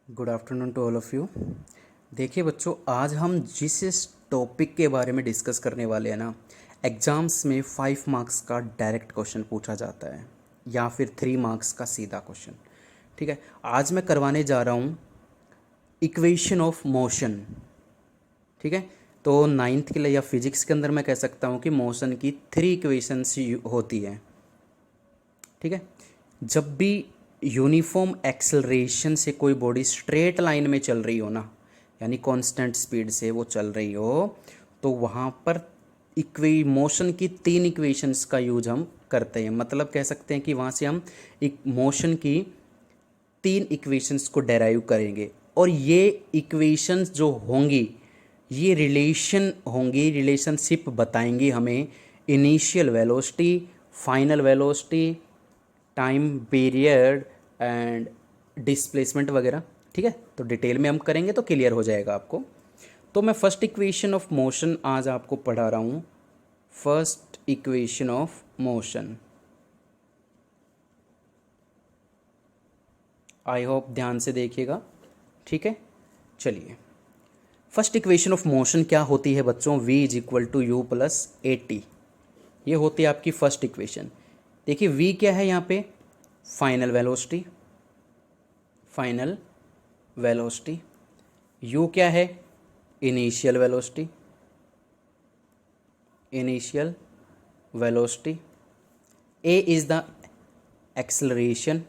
Good afternoon to all of you. देखिए बच्चों, आज हम जिस टॉपिक के बारे में डिस्कस करने वाले हैं ना, एग्ज़ाम्स में 5 मार्क्स का डायरेक्ट क्वेश्चन पूछा जाता है या फिर 3 मार्क्स का सीधा क्वेश्चन। ठीक है, आज मैं करवाने जा रहा हूँ इक्वेशन ऑफ मोशन। ठीक है, तो नाइन्थ के लिए या फिजिक्स के अंदर मैं कह सकता हूँ कि मोशन की 3 इक्वेशंस होती है। ठीक है, जब भी यूनिफॉर्म एक्सेलरेशन से कोई बॉडी स्ट्रेट लाइन में चल रही हो ना, यानी कांस्टेंट स्पीड से वो चल रही हो, तो वहाँ पर मोशन की 3 इक्वेशंस का यूज हम करते हैं। मतलब कह सकते हैं कि वहाँ से हम एक मोशन की 3 इक्वेशंस को डेराइव करेंगे और ये इक्वेशंस जो होंगी ये रिलेशन होंगी, रिलेशनशिप बताएंगी हमें initial velocity, final velocity, time period and displacement वगैरह। ठीक है, तो डिटेल में हम करेंगे तो क्लियर हो जाएगा आपको। तो मैं फर्स्ट इक्वेशन ऑफ मोशन आज आपको पढ़ा रहा हूँ। First equation of motion, I hope ध्यान से देखिएगा। ठीक है, चलिए। फर्स्ट इक्वेशन ऑफ मोशन क्या होती है बच्चों? v is equal to U plus A T. ये होती है आपकी फर्स्ट इक्वेशन। देखिए v क्या है यहाँ पे? Final velocity, final velocity. u क्या है? Initial velocity, initial velocity. a is the acceleration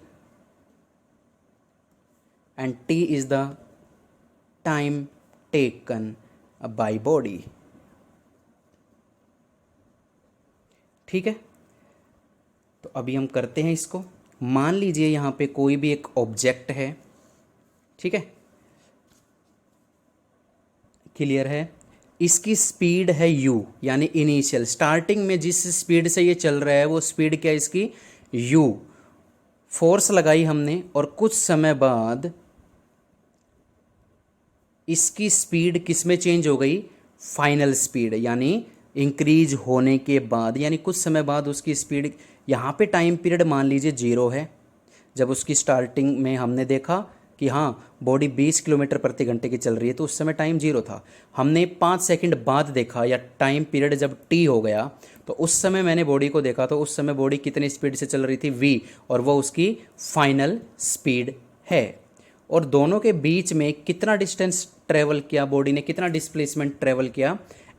and t is the time taken by body। ठीक है, तो अभी हम करते हैं इसको। मान लीजिए यहाँ पे कोई भी एक ऑब्जेक्ट है। ठीक है, क्लियर है? इसकी स्पीड है u, यानी इनिशियल, स्टार्टिंग में जिस स्पीड से ये चल रहा है वो स्पीड क्या है इसकी? u। फोर्स लगाई हमने और कुछ समय बाद इसकी स्पीड किस में चेंज हो गई? फाइनल स्पीड, यानी इंक्रीज होने के बाद, यानी कुछ समय बाद उसकी स्पीड, यहाँ पे टाइम पीरियड मान लीजिए 0 है। जब उसकी स्टार्टिंग में हमने देखा कि हाँ बॉडी 20 किलोमीटर प्रति घंटे की चल रही है तो उस समय टाइम 0 था। हमने 5 सेकंड बाद देखा, या टाइम पीरियड जब t हो गया तो उस समय मैंने बॉडी को देखा, तो उस समय बॉडी कितनी स्पीड से चल रही थी? v, और वो उसकी फाइनल स्पीड है। और दोनों के बीच में कितना डिस्टेंस ट्रेवल किया बॉडी ने, कितना डिस्प्लेसमेंट ट्रेवल किया?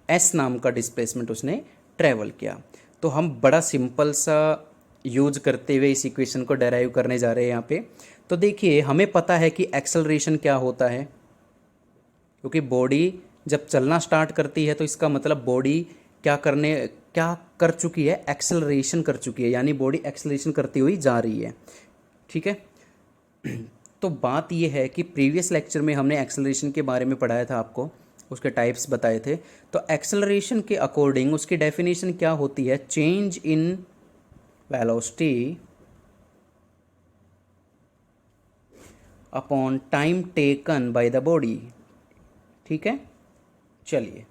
s नाम का डिस्प्लेसमेंट उसने ट्रेवल किया। तो हम बड़ा सिंपल सा यूज करते हुए इस इक्वेशन को डेराइव करने जा रहे हैं यहाँ पे। तो देखिए हमें पता है कि एक्सेलरेशन क्या होता है, क्योंकि बॉडी जब चलना स्टार्ट करती है तो इसका मतलब बॉडी क्या कर चुकी है? एक्सेलरेशन कर चुकी है, यानी बॉडी एक्सेलरेशन करती हुई जा रही है। ठीक है, तो बात यह है कि प्रीवियस लेक्चर में हमने एक्सेलरेशन के बारे में पढ़ाया था, आपको उसके टाइप्स बताए थे। तो एक्सेलरेशन के अकॉर्डिंग उसकी डेफिनेशन क्या होती है? Change in velocity upon time taken by the body. ठीक है, चलिए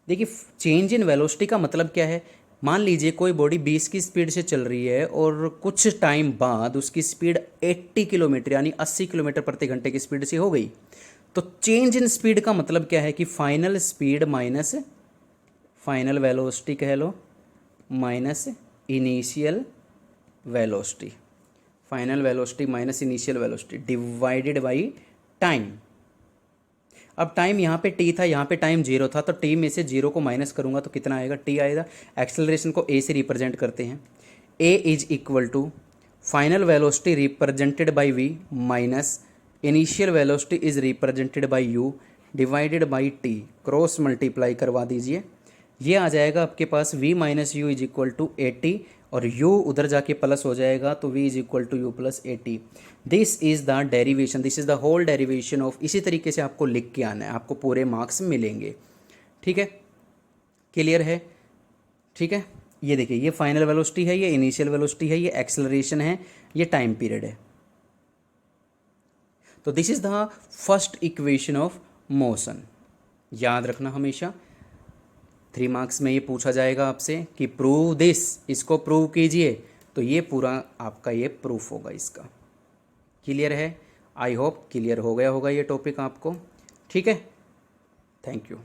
देखिए, चेंज इन वेलोसिटी का मतलब क्या है? मान लीजिए कोई बॉडी 20 की स्पीड से चल रही है और कुछ टाइम बाद उसकी स्पीड 80 किलोमीटर यानी 80 किलोमीटर प्रति घंटे की स्पीड से हो गई। तो चेंज इन स्पीड का मतलब क्या है कि final speed minus final velocity कह लो, minus initial velocity, final velocity minus initial velocity divided by time. अब टाइम यहाँ पे t था, यहाँ पे टाइम 0 था, तो t में से 0 को माइनस करूँगा तो कितना आएगा? t आएगा। एक्सेलरेशन को a से रिप्रेजेंट करते हैं। a is equal to final velocity represented by v minus initial velocity is represented by u divided by t। Cross multiply करवा दीजिए, ये आ जाएगा आपके पास v minus U is equal to A T, और u उधर जाके प्लस हो जाएगा तो v is equal to U plus A T. This is the derivation, this is the whole derivation of. इसी तरीके से आपको लिख के आना है, आपको पूरे मार्क्स मिलेंगे। ठीक है, क्लियर है? ठीक है, ये देखिए, ये फाइनल वेलोसिटी है, ये इनिशियल वेलोसिटी है, ये एक्सेलरेशन है, ये टाइम पीरियड है। तो this is the first equation of motion. याद रखना हमेशा, 3 मार्क्स में ये पूछा जाएगा आपसे कि प्रूव दिस, इसको प्रूव कीजिए, तो ये पूरा आपका ये प्रूफ होगा इसका। क्लियर है? आई होप क्लियर हो गया होगा ये टॉपिक आपको। ठीक है, थैंक यू।